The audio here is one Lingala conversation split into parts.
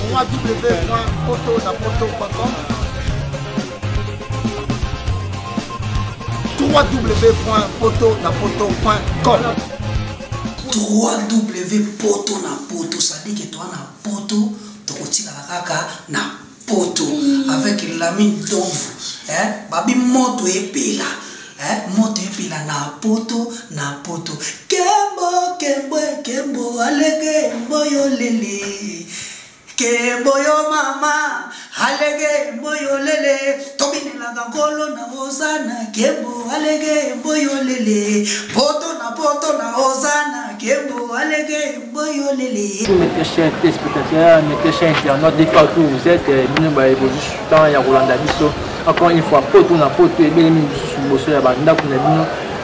www.potonapoto.com www.potonapoto.com www.potonapoto, ça dit que toi na poto tokotika kaka na poto avec la mine d'ombre babi moto epela moto epela na poto kembo alege mboyo lele kembo yo mama alege mboyo lele tobinela ngolo na ozana kembo alege mboyo lele poto na ozana kembo alege mboyo lele. Mes chers téléspectateurs, mes chers internautes, dès partout vous êtes, nous sommes dans la Rolanda Bisso. Encore une fois, poto na poto et bien sur la bande d'Akuna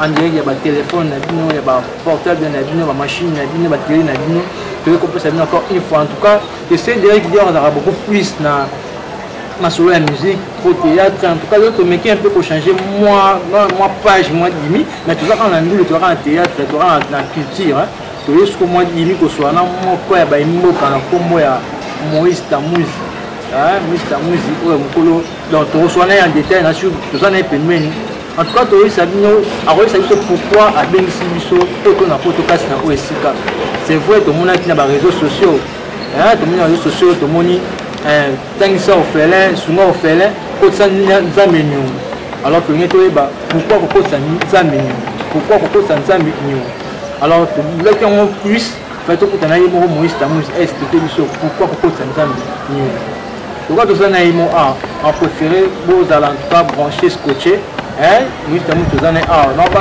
en direct, il y a un téléphone, il y a un portable, il y a une machine, il y a une batterie, il y a une encore une fois. En tout cas, j'essaie de dire qu'il y aura beaucoup plus dans la musique, au théâtre. En tout cas, l'autre mec un peu pour changer moi page, moi demi, mais tout ça quand on a vu le théâtre, tu auras dans la culture. Tu vois ce que moi dimi que soit là, moi quoi, il y a un mot quand on a Moïse Tamouz. Moïse Tamouz, donc tu reçois en détail, tout ça n'est pas le. En tout cas, tu sais pourquoi à Bengisibiso, c'est vrai, tout le monde qui a des réseaux sociaux. Tout le monde a des réseaux sociaux, tout le monde tant que ça fait, souvent fait, alors que pourquoi ça pourquoi ça alors, là qui ont plus, fait tout pour Moïse Tamouz, expliquer pourquoi ça pourquoi tout ça on préféré beaux alentours branchés scotchés. Nous sommes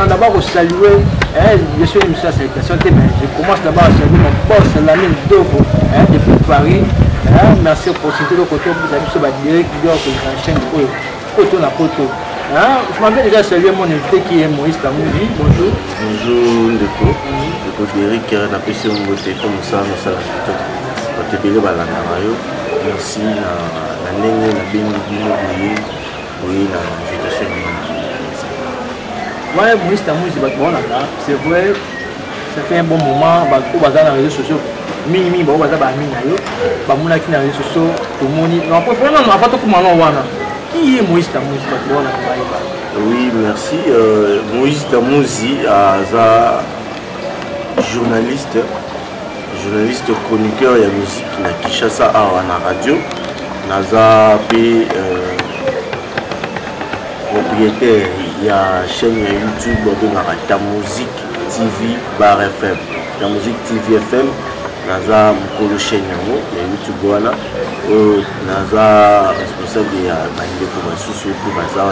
d'abord saluer, bien sûr, une salutation, mais je commence d'abord à saluer mon boss, l'ami Dovo, depuis Paris. Merci pour citer le côté où vous avez sur la direct qui dort sur la chaîne de Poto na Poto. Je m'avais déjà salué mon invité qui est Moïse Tamouzi. Bonjour. Bonjour, Ndeko. Ndeko Derrick, on a pu se monter comme ça, nous sommes à te payer la Narayo. Merci, la Nene, la Béni, oui, la invitation. Ouais, Moïse Tamouzi, c'est vrai, ça fait un bon moment, pour les réseaux sociaux. Minimi, les réseaux sociaux, tout le monde. Qui est Moïse Tamouzi? Oui, merci. Moïse Tamouzi, journaliste chroniqueur de la musique na Kinshasa à la radio. Naza propriétaire de la chaîne YouTube de la musique TV Bar FM. La musique TV FM, Naza Mkolo chaîne de YouTube wana. Naza responsable de la bande pour Naza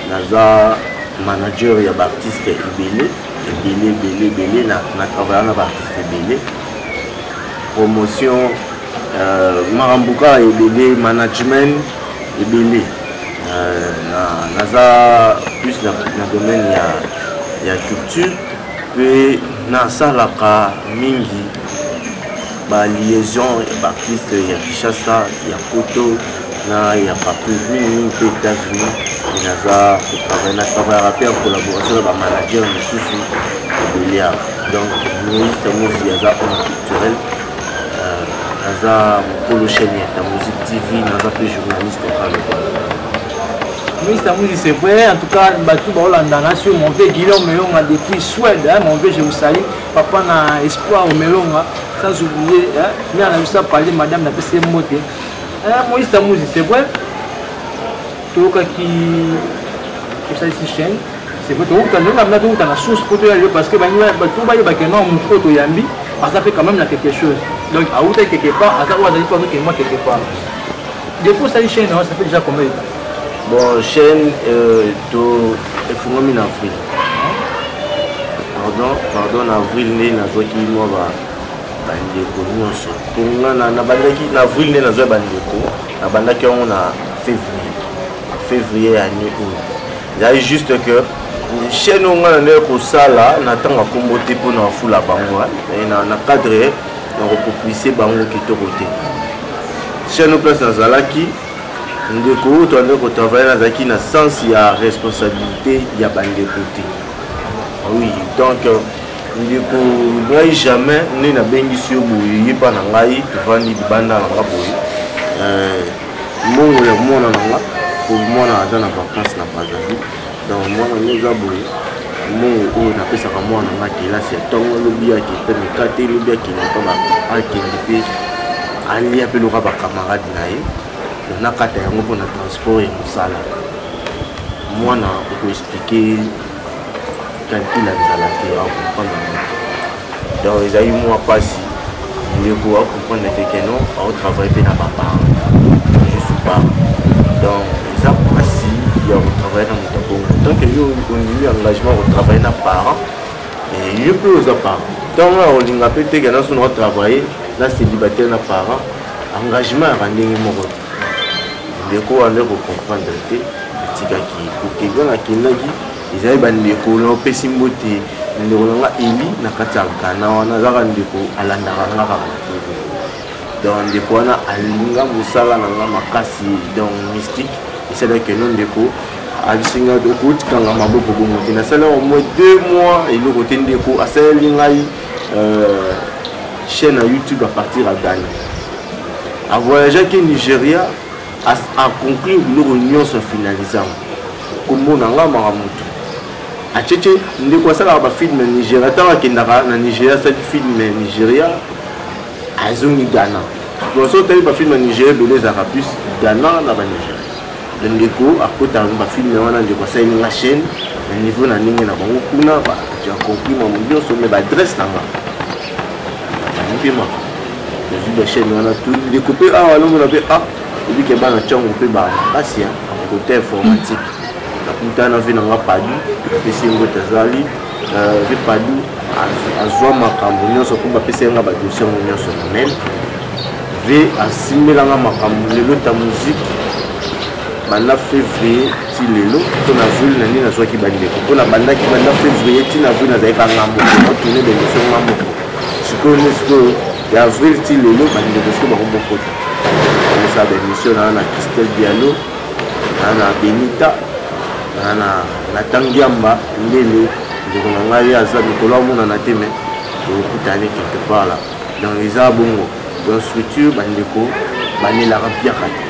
Naza Naza manager de l'artiste Ibele na travailler avec l'artiste Ibele. Promotion Marambuka Ibele, management Ibele. Naza plus dans le domaine de la culture. Puis na salaka mingi ba liaison artiste ya Kinshasa ya Poto na ya Papu mingi aux États-Unis naza travailler en collaboration avec les managers de Bélia. Donc Moïse Tamouzi yaza homme culturel naza Mkolo chaîne ya musique TV naza plus journaliste Moïse Tamouzi, c'est vrai, en tout cas, sur mon vieux Guillaume Melonga depuis Suède, mon vieux je vous salue, papa n'a espoir au Melonga, sans oublier, mais on a vu ça parler, madame n'a pas ses mots. Moïse Tamouzi, c'est vrai, tout le qui ça ici chaîne, c'est vrai, tout le monde a la source pour toi parce que tout le monde yambi, ça fait quand même quelque chose. Donc, à où quelque part, à ça où moi quelque part. Depuis ça chaîne, ça fait déjà combien de temps? Bon, chaîne de Fungami en avril. Pardon, en avril, nous avons dit que nous avons avril, nous avons février année août. Il y a juste que chaîne on a pour ça là, on attend à comboter pour nous fouler la banque et on a cadré, on a repoussé banque qui te côté. Chaîne on place dans Zalaki. Ndeko on travaille dans un sens il y a responsabilité il y a bande côté. Oui donc ndeko ngai jamais nde nabengisi yo boye ye mpa na ngai tovandi libanda na nga boye mbongo ya mwana na nga po mwana aza na vacance na bazali donc mwana nde eza boye mbongo oyo napesaka mwana na nga kelasi ya ntongo lobi ake mpe mikate lobi akende mpa akende mpe alia mpe loka bakamarade na ye nakata yango mpona transport ya mosala mwana okoexplike calcul ya nzala te akomprendre donc ezali mwa mpasi ndeko akomprendre te keno aotravaille mpe na baparent juste pas donc eza mpasi ya kotravaille na moto bongo tant que yo ondimi engagement kotravaille na parent yo mpe oza parent ntango olinga mpe te kena sono otravaille na célibataire na parent engagement yaka ndenge moko ndeko wana kocomprendre te etikaki kokego nakendaki ezali bandeko na opesi mbote ndeko na nga eli na kati ya gana wana azaka ndeko alandaka nga kaka donc ndeko wana alinga mosala na nga makasi donc mystique esalaki no ndeko abisinga okotikanga maboko bongo te nasala au moins 2 mois eloko te ndeko asaleli ngai chaîne à YouTube à partir à Ghana a voyagé au Nigeria a conclu le réunion se finalisant comme on a maramutu a tchétché ndeko sala ba film Nigeria tant que na Nigeria ça film Nigeria a zone Ghana donc so tali ba film Nigeria de les arabes Ghana na ba Nigeria ndeko a kota ba film wana ndeko sala na chaîne niveau na ningi na bango kuna ba tu as compris mon bio so me ba adresse na nga pima je suis chaîne wana tout découpé ah alors on avait ah et puis que ba na tchango pe ba kasi ya côté informatique la puta na vina nga padu pesi ngo tazali ve padu azwa makambo nyonso ko ba pesi nga ba dossier nyonso na mail ve asimela nga makambo lelo ta musique banda février ti lelo to na ville na nini azwa ki bandeko to na banda ki banda février ti na ville na zaika ngambo ko tourner de mission ngambo siko ya avril ti lelo bandeko siko ba ko ça des missions na Christelle Diallo na Benita na Tangiamba ndele ndeko na ngai aza mikolo amona na teme okutane quelque part là dans les abongo dans structure bandeko banela rapia kati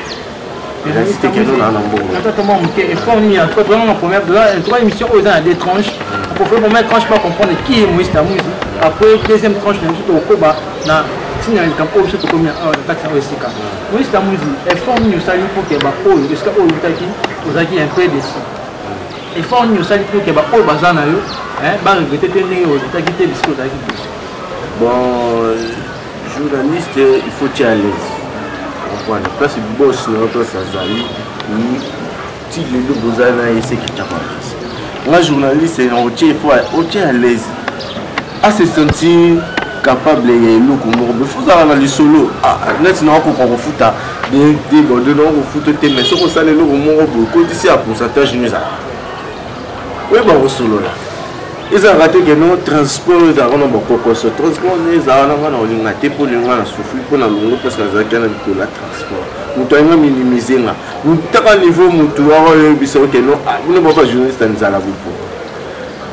la cité que nous na mbongo totalement muke et fourni en fait vraiment la première de la troisième émission aux dans des tranches pour faire première tranche pas comprendre qui est Moïse Tamuzi après deuxième tranche na au Koba na signal comme option to combien en taxe aussi ka Moïse Tamuzi et fourni au sali pour que ba oyo est-ce que oyo taki ozaki un peu déçu et fourni au sali pour que ba oyo bazana yo ba regretter te ndenge oyo taki te bisco taki bon journaliste il faut être à l'aise voilà parce que boss notre Sazali ti le bozana essayer qui t'a moi journaliste on il faut être à l'aise à se sentir capable de look mais faut ça dans le solo net na ko ko futa de no ko futa te mais so ko sale lo mo ko d'ici à pourcentage nous ça oui ba solo là ils ont raté que nos transports ils ont beaucoup de transport ils ont na te pour les na souffrir pour na longo parce que ça kana ko la transport mutu ainga minimiser nga mutaka niveau mutu wa biso que no ne pas journaliste nzala bupo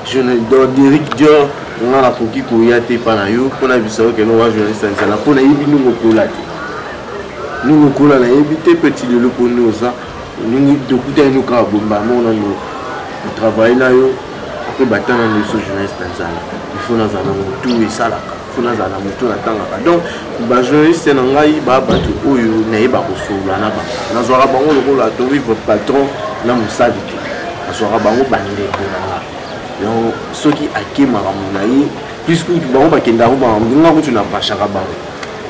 je ne Derrick Dior on a koki ko yate pa na yo pour na biso que no wa journaliste nzala pour na yibi nous ko la nous ko la éviter petit de le pour nous ça nous dokuta nous ka bomba on a nous travail là yo que batana les journalistes nzala il faut na zana tout et ça là il faut na zana mutu na tanga donc ba journaliste na ngai ba batu oyo na yeba ko sola na ba na zwa bango lokolo atori votre patron na musadi te na zwa bango bande na donc ceux qui akema ramunayi puisque bango ba kenda ba nginga ko tuna ba shaka bango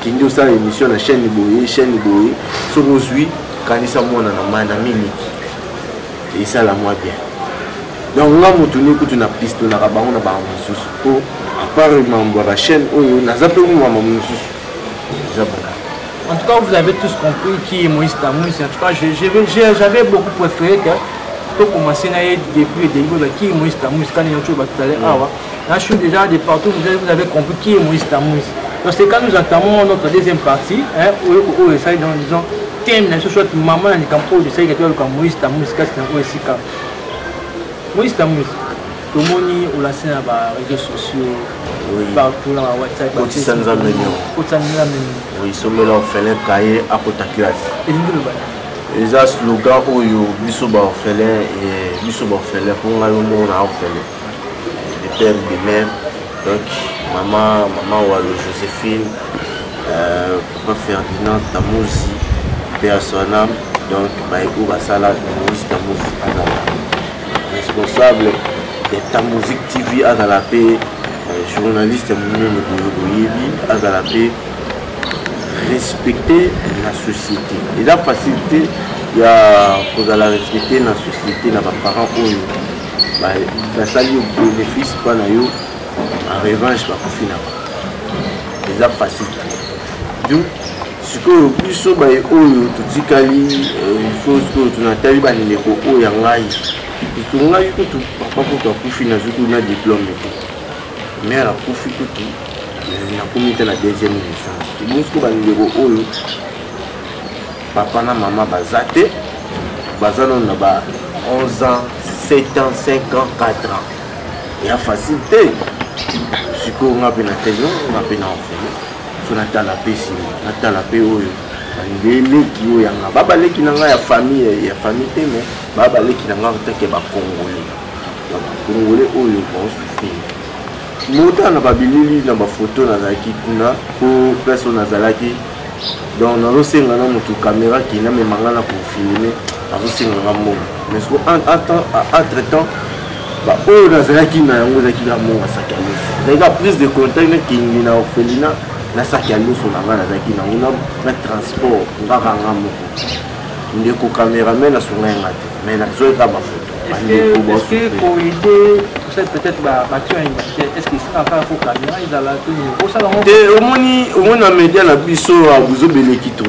kindi osala émission na chaîne boye so bozui kanisa mona na mana miniki et ça la moi bien donc nga mutu ni kutu na piste na bango na ba mususu ko à part membre la chaîne oyo na zape mu mama mususu zabaka. En tout cas, vous avez tous compris qui est Moïse Tamuzi. En tout cas, j'avais beaucoup préféré que pour commencer depuis le début qui est Moïse Tamuzi quand nous tout à l'heure. Là, je suis déjà de partout, vous avez compris qui est Moïse Tamuzi. Donc c'est quand nous entamons notre deuxième partie, où ça dans disons thème na soit maman ni kampo de ça qui est comme Moïse Tamuzi quand c'est aussi Moïse Tamuzi. Tomoni ou la scène à réseaux sociaux, partout là, WhatsApp, Petit Sanza Mignon. Oui, sommet là, on fait les cahiers à côté de classe. Et les slogans où il y a biso ba orphelin et biso ba orphelin pour nga yo mo na orphelin. Les pères des mères, donc maman Walo Joséphine, papa Ferdinand Tamouzi, père Sonam, donc Baïkou Basala Maurice Tamouzi Azala, responsable de Tamouzi TV Azala P, journaliste Mounou Boyebi Azala P. Respecter la société. Et la facilité, il y a pour la respecter la société, les parents où ça lui bénéfice pas en revanche pas pour finir. Et la facilité. Donc ce que le plus souvent tout kali chose que tu n'as pas eu les coco yangai. Tu n'as eu que tout papa pour finir surtout na diplôme. Mais la profite tout. Na comité la deuxième licence. Bonsko ba ndeko oyo papa na maman bazate bazana na ba 11 ans, 7 ans, 5 ans, 4 ans. Et a facilité. Siko nga pe na telo, nga pe na enfant. So na tala pe si, na tala pe oyo. Ndele ki oyo nga baba leki na nga ya famille te mais baba leki na nga te ke ba congolais. Ba congolais oyo bon souffrir. Mota na babilili na ba photo na zaki kuna pour personne na zalaki donc na rosenga na mutu caméra qui na memanga na pour filmer na rosenga na mo mais entre temps ba o na zalaki na yango zaki na mo asakalo daga prise de contact na kingi na orphelinat na sakalo so na ngana zaki na na transport ngaka ngamo ndeko cameraman na songa ngate mais na zoeka ba photo. Est-ce que pour aider peut-être est-ce que c'est encore pour caméra ils allaient tout ça au moins na média la biso a buzo belekito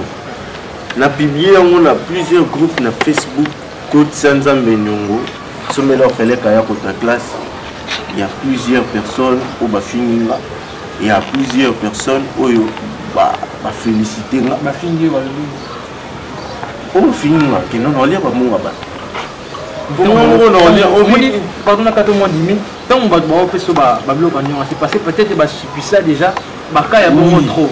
na publier on a plusieurs groupes na Facebook Côte Sanzambe Nyongo sommet là fallait kaya kota classe il y a plusieurs personnes au bafini il y a plusieurs personnes oyo ba féliciter ba fini wa au fini que non on lire ba mo ba pardon, c'est passé peut-être ça déjà, il y a beaucoup trop.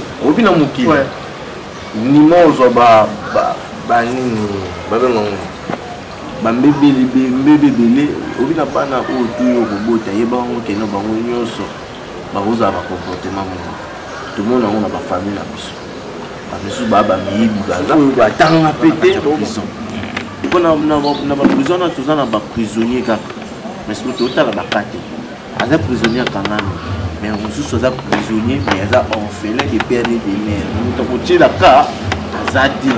Pour na prison na tous na prisonnier kaka mais surtout ta la bakate aza prisonnier kangana mais on sous ça prisonnier mais aza orphelin de père et de mère on t'a la ka azadi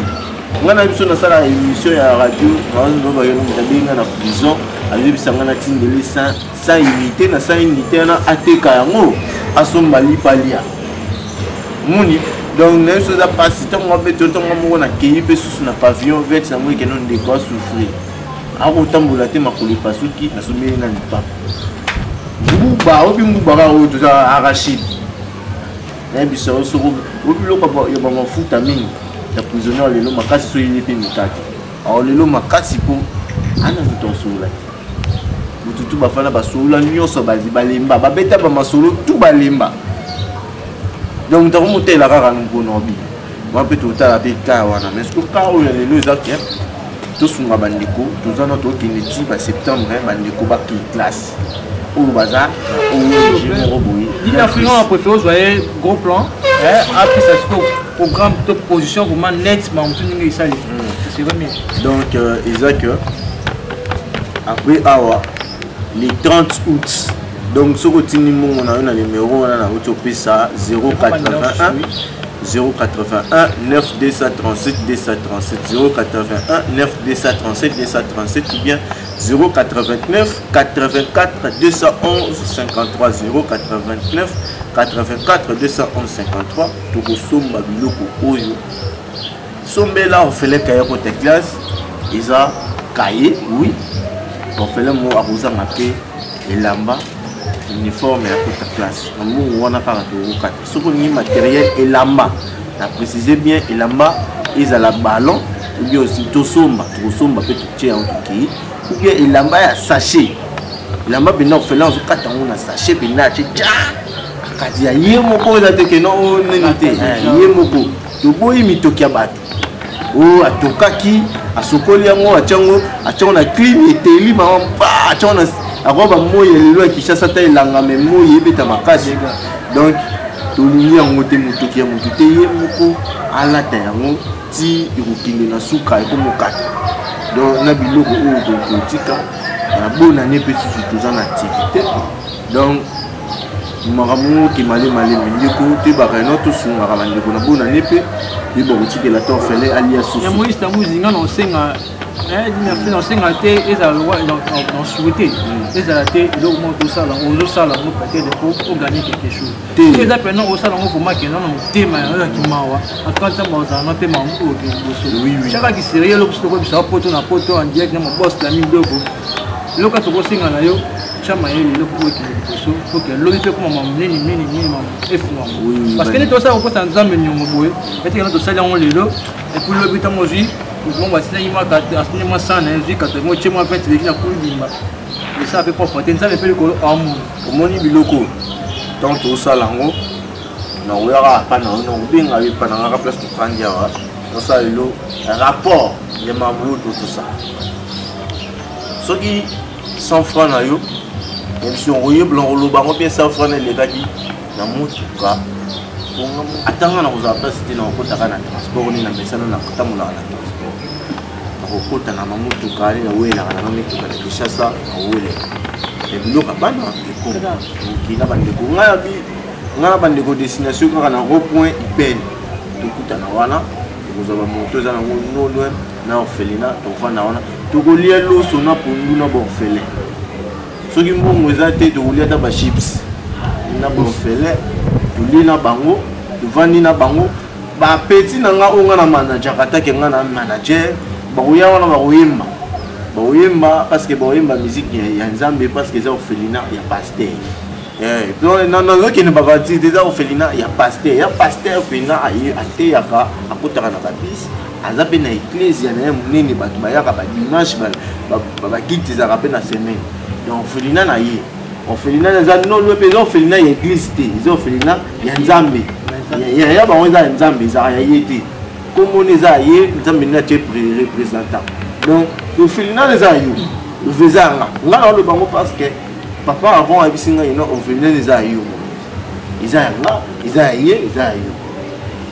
ngana biso na sala émission ya radio on va yona mtabinga na prison azi bisanga na tindeli sans unité na ateka yango asomba lipalia muni. Donc, nous sommes passés, nous avons fait tout le accueilli sous un pavillon vert, nous avons fait des gars souffrir. Alors, autant que nous avons fait pas souki, nous sommes mis dans le pape. Nous avons tout arraché. Nous avons fait ça. Nous avons fait ça. Les prisonniers, les makasi sont les plus mikati. Alors, les makasi pour ana mutosola. Mututu bafana basola nyonso balimba, babeta ba masolo tout balimba. Donc, nous avons monté la rare à nous. Moi, je peux la mais ce que quand il y a les autres, tous sont bandeko, tous en autres qui ne disent pas septembre, bandeko va qui classe. Au bazar, au l'influence a préféré jouer gros plan, après ça se programme top position, vraiment net, mais on tourne ça. C'est vrai. Donc, Isaac, après, les 30 août. Donc, ce que on a un numéro, on a ça 081 9 237 237 081 9 237 237 ou bien 089 84 211 53 089 84 211 53 tout somba biloko oyo sombe là on fait les cahiers côté classe ils a cahier oui on fait le mot à vous en marquer et lamba uniforme et la classe. On a pas ce qu'on dit matériel et lamba. On a précisé bien et lamba ils ont la ballon ou bien aussi tosomba peut-être en tout ou bien et lamba à sachet. bilamba bina orphelin ozokata ngo na sachet bina atie tcha akati ya ye moko eza te ke non nini te ye moko toboyi mitoki ya bato oyo atokaki asokoli yango atiango na cline eteli mama mpa atiango na akoba moi lelo ya Kinshasa ata elangame moi ebeta makasi donc tolingi yango te motoki ya motu te ye moko alata yango ti ekokende na suka ekomokata donc na biloko oyo tokotika bonane mpe susu toza na activité donc makambo kimalemale mindeko toyebaka eno tosungaka bandeko na bonane mpe toyeba kotikela to orphelin alia susu moïse tango zinga na osenga osenga te ezala na souhaité ezala te eloko moko ozosala yango peut-être po oganye quelque chose eza pena osala yango vraimen kenda na motema ya kimawa atouka nzambe ozala na motema yango oyo liboso chaka kisérieux eloko so tokobisa poto na poto en direct na mobos na mindoko eloko tokosenga na yo chama ye eloko oyo ekende liboso po ke lobi mpe komama minene efungama parce que nde tosala kokota nzambe niongo boye etikena tosali yango lelo epuis lobi ntango ozwi bon basinaki asini mwa 100 na ezwi 80 otie mwa 20 eleki na kolibimba esala mpe propre te nzambe mpe likolo amour omoni biloko ntango tosala yango nakoyaka apa na yo nakobenga yo epa nangaka place tofandi awa tosala lelo rapport ya mambo oyo totosala soki 100 francs na yo emisi okoyebela kolobango mpe 100 francs na elekaki na motuka atanga na kozala place te na kokotaka na transport ni na mesana na kotambolaka na transport nakokota na mamotuka ali nawelaka nanga mituka na Kinshasa naweleka ebiloko bana ekokina bandeko ngai na bandeko destination kaka na rond-point ipene tokutana wana tokozwa bamoto eza nango nolwe na orphelina tokofanda wana tokolia loso na pondu na baorphelin soki mbongo eza te tokolia ata bachips na baorphelin tolie na bango tovandi na bango bapeti na nga oyo nga na manager katake nga na manager bakoya wana bakoyemba parce que bakoyemba musique ya nzambe parce que eza orphelina ya pasteur nazokende bakanti te eza orphelina ya pasteur orphelina ateyaka akotaka na babisi aza mpe na ecclesia na ye monene bato bayaka badimanche bakiti ezaka mpe na semaine donc orphelina na ye orphelina eza nolo mpe eza orphelina ya église te eza orphelina ya nzambe ya bango eza ya nzambe ezaka ya ye te komona eza ya ye nzambe nde atie représentant donc orphelina eza ya yo eza yanga nga na oloba ngo parce que papa avant ayebisi ngai ino orphelina eza ya yo eza yanga eza ya ye eza ya yo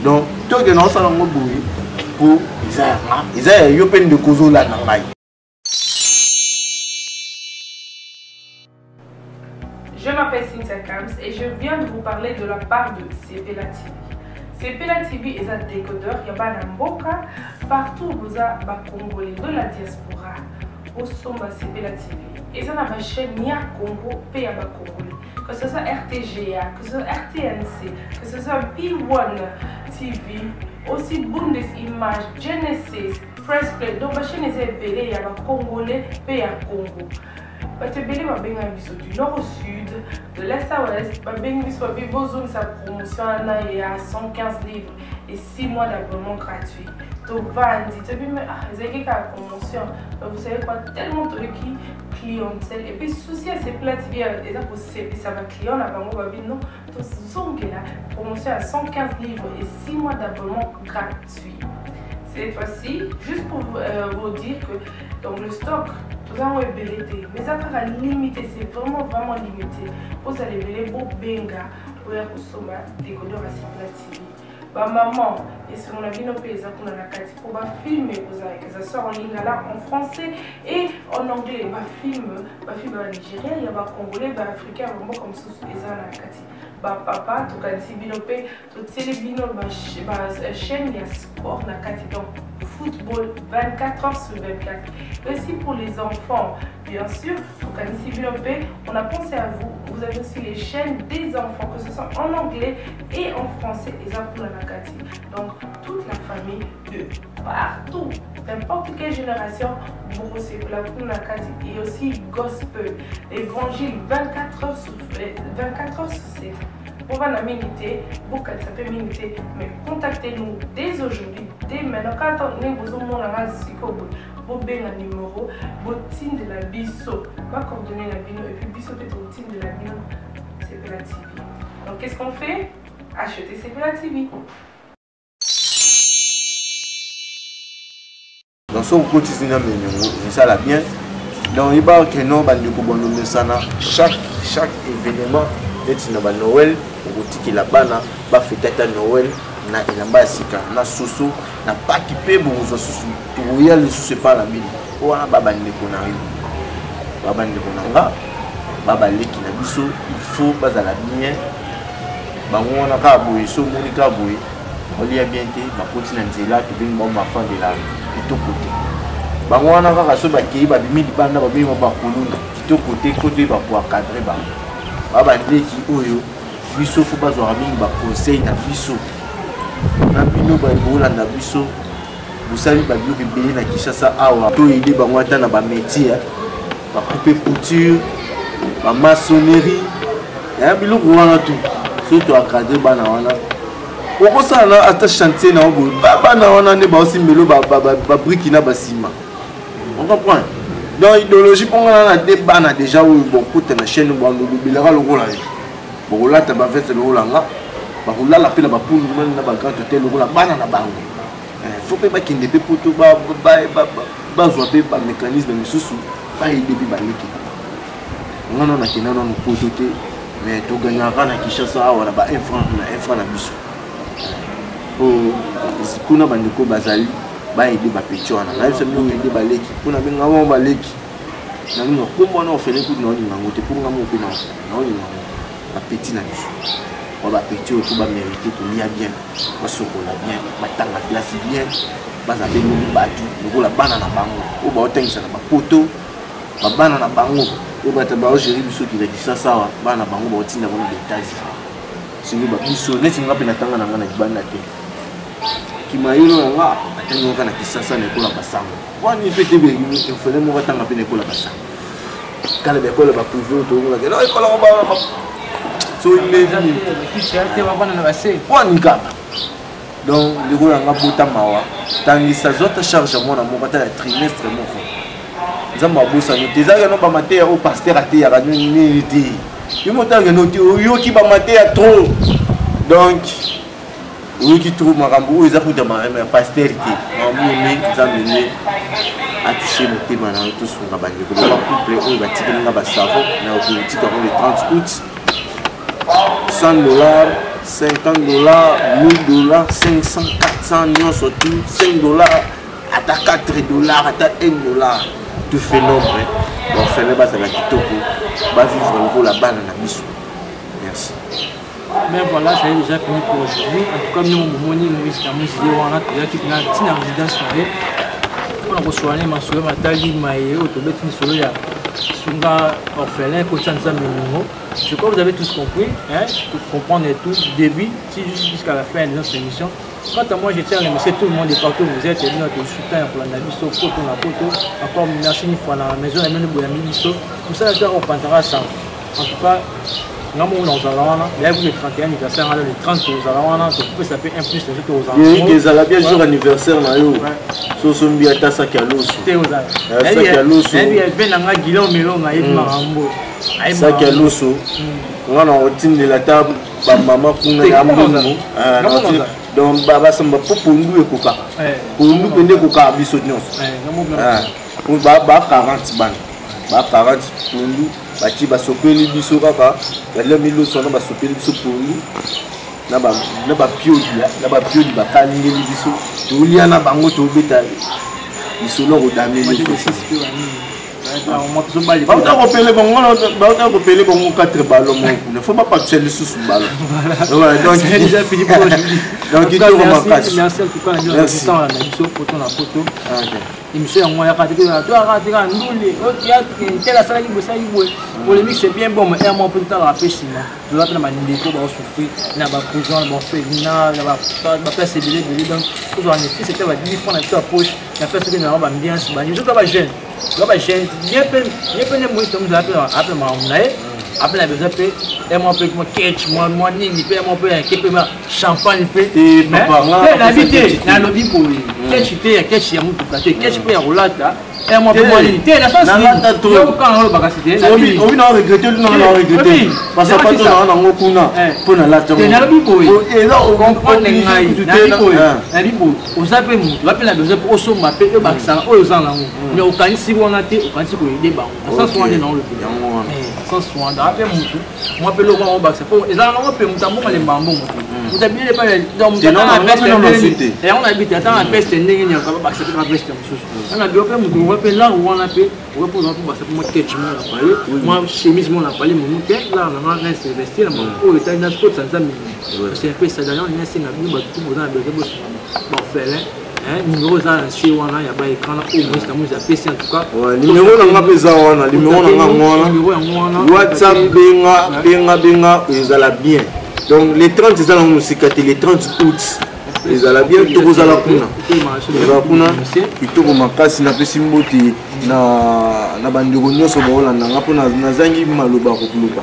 donc toke na osala ngo boye po eza yanga eza ya yo mpe ndeko ozolanda ngai. Je m'appelle Cynthia Kams et je viens de vous parler de la part de Sepela TV. Sepela TV est un décodeur qui a Mboka partout vous a Congolais de la diaspora au Somba Sepela TV. Et ça ma chaîne Nia Congo P à Congolais. Que ce soit RTGA, que ce soit RTNC, que ce soit P1 TV, aussi Bundesimage, Genesis, Press Play. Donc ma chaîne est appelée à Congolais P à Congo. Batebele babenga biso du nord au sud, de l'est à l'ouest, babenga biso babozone sa promotion il y a 115 livres et 6 mois d'abonnement gratuit. To vandi, to bime zeki ka promotion, vous savez quoi, tellement de clientèle et puis souci à ces plats TV déjà pour ça va client là bango babi non, to zongela promotion à 115 livres et 6 mois d'abonnement gratuit. Cette fois-ci, juste pour vous dire que dans le stock nous avons ébélité, mais ça sera limité, c'est vraiment limité. Vous allez ver beau benga pour consommer décodeur à Sepela TV. Maman, et si on a vu nos pays, on a la carte pour filmer, que ça sort en ligne là en français et en anglais. Film en Nigeria, il y a des Congolais, des Africains, comme ça, ils ont la carte. Papa, tout cas, si binopé, tout télébino, chaîne, il y a sport na carte donc football 24 heures sur 24. Aussi pour les enfants, bien sûr, tout cas, si binopé, on a pensé à vous. Vous avez aussi les chaînes des enfants, que ce soit en anglais et en français, et ça pour la carte. Donc toute la famille de partout, n'importe quelle génération, vous c'est pour la carte et aussi gospel, l'évangile 24 heures sur 7. Pour la minute, vous ça peut minute, mais contactez-nous dès aujourd'hui, dès maintenant. Quand on est besoin de bobé un numéro, botine de la biso, va coordonner la bino et puis biso peut botine de la bino, CPLA TV. Donc qu'est-ce qu'on fait? Acheter CPLA TV. Dans son quotidien, ça l'a bien. Donc il va que non, chaque événement, c'est Noël, on la bana, va fêter Noël, na ilamba sika, na soso, na pas qui peut bon soso. Tout y a le soso pas la mine. On a baba ne konari, baba ne konanga, baba leki na biso, il faut pas à la bien. Bango on a ka boye, so monika boye, on lia bien té, ma continent là, tu viens bon ma fin de la, de tout côté. Bango on a ka so ba ki ba bimi di banda ba bimi ba kuluna, de tout côté ba pour cadrer ba. Baba leki oyo, biso faut pas avoir mingi ba conseil na biso. Na bino ba bola na biso. Vous savez ba bio bébé na Kinshasa awa, to aider bango ata na ba métier, ba couper couture, ba maçonnerie. Ya biloko wana tout. Surtout à cadrer bana wana. Pourquoi ça là à chantier na obo bana wana ne ba aussi melo ba brique na ba ciment. On comprend. Donc idéologie pour on a débat na déjà où beaucoup de chaîne bon le bilera le rôle là. Bon là tu vas faire le rôle là. Ba roula la pela ba pour nous na ba grand hôtel le rôle là bana na bango. Faut pas qu'il ne peut pour tout ba jouer pas mécanisme mais sous pas il début ba leki. On a na kina non pour tout mais tu gagnes à Kinshasa on a ba 1 franc na biso. Oh kuna bandiko bazali ba aider ba petit wana. Na biso mi aider ba leki. Kuna benga mo ba leki. Na ngo kombo na ofele ku no ngango te pour ngamo pe na no ngango. Ba petit na biso. On va petit au tout ba mériter pour lia bien. Ba sokola bien, ba tanga place bien. Ba za be mu ba tu, ngo la bana na bango. O ba otengisa na ba poto. Ba bana na bango. O ba taba o gérer biso ki la Kinshasa wa bana bango ba otinda bona détails. Singi ba biso neti ngape na tanga na ngana kibanda te. Kimayilo nga atengo kana Kinshasa na ekola basango. Wani pete be il fallait mo batanga pe na ekola basango. Kala be ekola ba privé to ngo la ekola ba so il est venu donc le gars a bota mawa tangi sa zota charge moi na mo bata la trimestre moko nzamba bosa no tezaka no ba maté au pasteur até ya radio ni ti yo motanga no ti yo ki ba maté ya trop donc oui qui trouve makambo eza ko dama pasteur ti mamuni nzamene a touché le thème na tout sur nga bandi ko ba couple o ba tikela nga ba savon na ko tika ko le 30 août $100, $50, $1000, $500, $400, surtout $5, à $4, à $1. Tout fait nombre. Donc, fait le bas à la kitoko. Va vivre le rôle là-bas dans la mission. Merci. Mais voilà, ça est déjà fini pour aujourd'hui. En tout cas, nous, nous avons résidence. On a reçu un massoule, Matali, Maïe, Autobetini Soloya, Sunga, Orphelin, Kochanza, Menungo. Je crois que vous avez tous compris, hein, pour comprendre tout, du début jusqu'à la fin de notre émission. Quant à moi, je tiens à remercier tout le monde de partout où vous êtes, et notre soutien pour la Nabiso, pour la photo. Encore merci une fois dans la maison, la même Boyamiso. Tout ça, je vais reprendre ça. En tout cas, nous avons le 31 anniversaire, le 30 aux Alawana, donc ça fait un plus les autres aux Alawana. Il y a bien jour anniversaire, so so mbiata sakialoso. Sakialoso. Et puis il y a Guillaume Melo na Marambo. Sakialoso. On a routine de la table, maman kuna ya mbongo. Donc baba samba popo ndu ekoka. Pour nous pende koka biso nyonso. Pour baba 40 ban. Ba 40 pour nous. Bati basopeli biso kaka bale milo sona basopeli biso pondu na ba piodi bakalingeli biso tolia na bango to beta biso lo rodameli biso ba kopele bango 4 ballons ne faut pas partir le sous ballon donc déjà fini pour aujourd'hui. Donc il faut merci en tout cas nous temps la biso photo na photo émission ya moya ka teka to ka ndule au théâtre tela sala ki bosa yi polémique c'est bien bon mais moi pour temps la pessima je l'appelle ma ndeko ba souffrir na ba prison ba fait na ba place belé donc tout en effet c'était va 10 francs dans ta poche na fait que na ba ambiance ba nous ba jeune bien peine moi comme ça après ma nae après la besoin pe et moi peut moi catch moi ni pe moi peut un peu champagne pe mais l'habité na lobby pour catch te ya catch ya mutuka te catch pe ya rolata et moi pour moi te la face yo quand on va casser on vient regretter non regretter parce que pas on a ngokuna pour na la te na bibo et là on comprend ngai na bibo ozape mutu va pe na besoin pour osomba pe e bakisa oyo zanga mais okanisi wana te okanisi ko ide ba sans soin de non le sans soin d'après mutu moi pe lo ba on bakisa pour ezanga mo pe mutambo le mambo vous avez bien pas donc et on habite attends la peste ndenge nya ka ba accepter la peste on a bien fait mutu va pe là où on a pe on va poser pour pour moi catch moi la parler moi chemise moi la parler mon tête là on a reste vestir mon oh état dans sport ça ça c'est un peu ça d'ailleurs on a c'est na bien ba tout on a besoin bon faire numéro ça c'est wana ya ba écran là au moins ça nous a PC en tout cas numéro na pesa wana numéro na WhatsApp benga ezala bien donc les 30 ezala na musikati les 30 août ezala bien tokozala kuna kitoko makasi na pesi mbote na bandeko nyonso baolanda nga mpona nazangi maloba kokuluka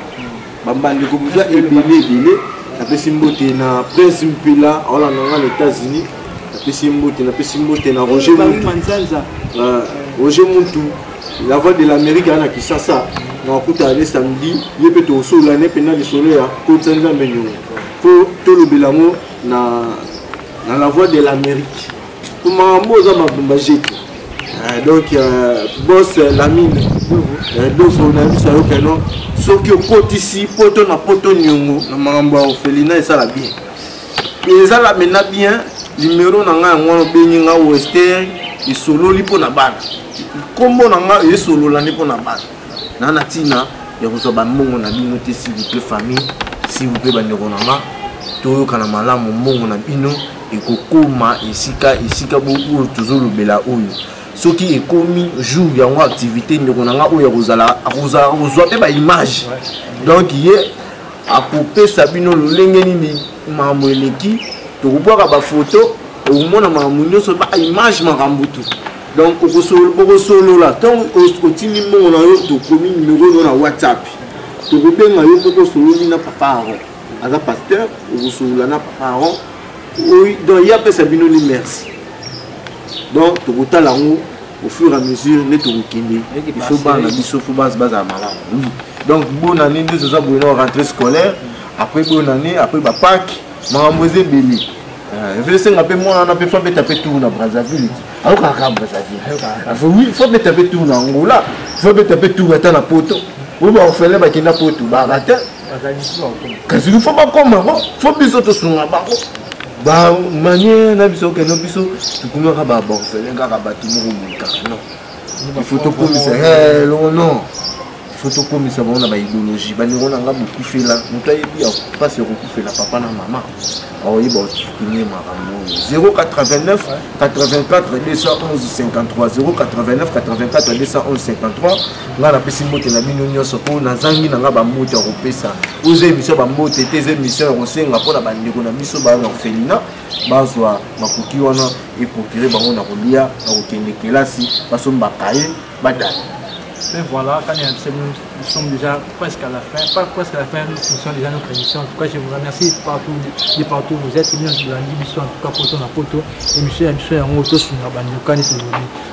bambandeko buza ebele na pesi mbote na Prince Mpila aolanda nga na États-Unis na pesi mbote na Roger Muntu la voix de l'Amérique à Kinshasa na kuta le samedi yepe to solo ne pena le soleil à côté nzambe nyo faut to le belamo na la voix de l'Amérique comment moza mabumba jetu donc boss l'ami donc on a vu ça que non so ki okotisi poto na poto nyongo na makambo Ophelina ça la bien mais ça la mena bien numéro na nga ngono benyi nga Western isolo lipo na bana kombo na nga isolo la lipo na bana na tina ya ko ba mbongo na bino te s'il vous plaît famille s'il vous plaît bandeko na nga to kana malamu mbongo na bino ekokoma esika bobo tozolo bela oyo soki ekomi jour yango activité ndeko na nga oyo kozala kozwa pe ba image donc ye akopesa bino lolenge nini mambo eleki tokobwaka ba photo okomona mambo nyonso ba image makambutu donc okosolo la tant otini mbongo na yo tokomi numéro na WhatsApp tokobenga yo mpo tosololi na papa aron aza pasteur okosolola na papa aron donc ya pesa bino ni merci donc tokotala yango au fur et à mesure ne tokokende il faut bana biso faut baza malamu oui donc bonne année nous ça bonne rentrée scolaire après bonne année après ba Pâques makambo ezebele je sais que moi on a fait taper tout na Brazzaville alors qu'à Brazzaville oui faut taper tout na Angola faut taper tout à la poto oui on fait là qui na poto ba rata kasi il faut pas comme faut biso to sunga ba manière na biso que no biso tu comment ba bon fait nga ba tout non il faut to comme ça non comme ça on a ba idéologie ba ni on a beaucoup fait là mutu yebi ya pas se recouffer la papa na maman oh il va tenir maman 089 84 211 53 089 84 211 53 nga na pesi mbote na bino nyonso po na zangi na nga ba mbote ko pesa oze émission ba mbote te émission ko senga pona ba ndeko na biso ba Ophelina bazwa makuki wana et procurer bango na kolia na kokende kelasi basomba kaye badala. Et voilà, quand nous sommes déjà presque à la fin, pas presque à la fin, nous sommes déjà notre émission. En tout cas, je vous remercie partout où vous êtes. Bien sûr, l'émission, en tout cas, pour ton apôtre, émission, en auto sur la bande de Cannes.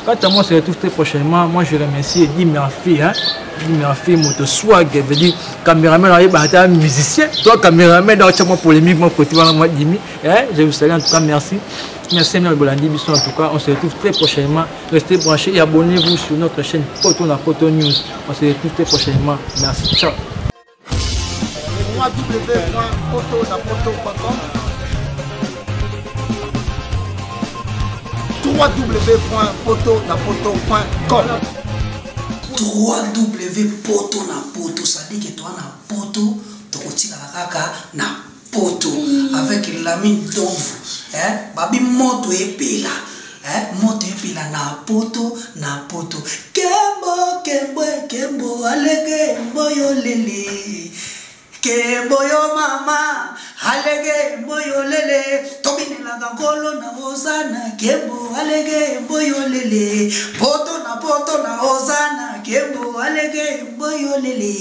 Quant à moi, on se retrouve très prochainement. Moi, je remercie Eddie Murphy, Murphy, moto swag, veut dire caméraman, musicien. Toi, caméraman, dans le polémique, moi, côté, moi, Dimi. Je vous salue, en tout cas, merci. Merci à Bolandi Bisson. En tout cas, on se retrouve très prochainement. Restez branchés et abonnez-vous sur notre chaîne Poto na Poto News. On se retrouve très prochainement. Merci. Ciao. www.potonapoto.com www.potonapoto, ça dit que toi na poto, tokotika kaka na poto avec l'ami d'Onfu. Babi moto epela moto epela na poto kembo alege mboyo lele kembo yo mama alege mboyo lele tobinela ngolo na ozana kembo alege mboyo lele poto na ozana kembo alege mboyo lele.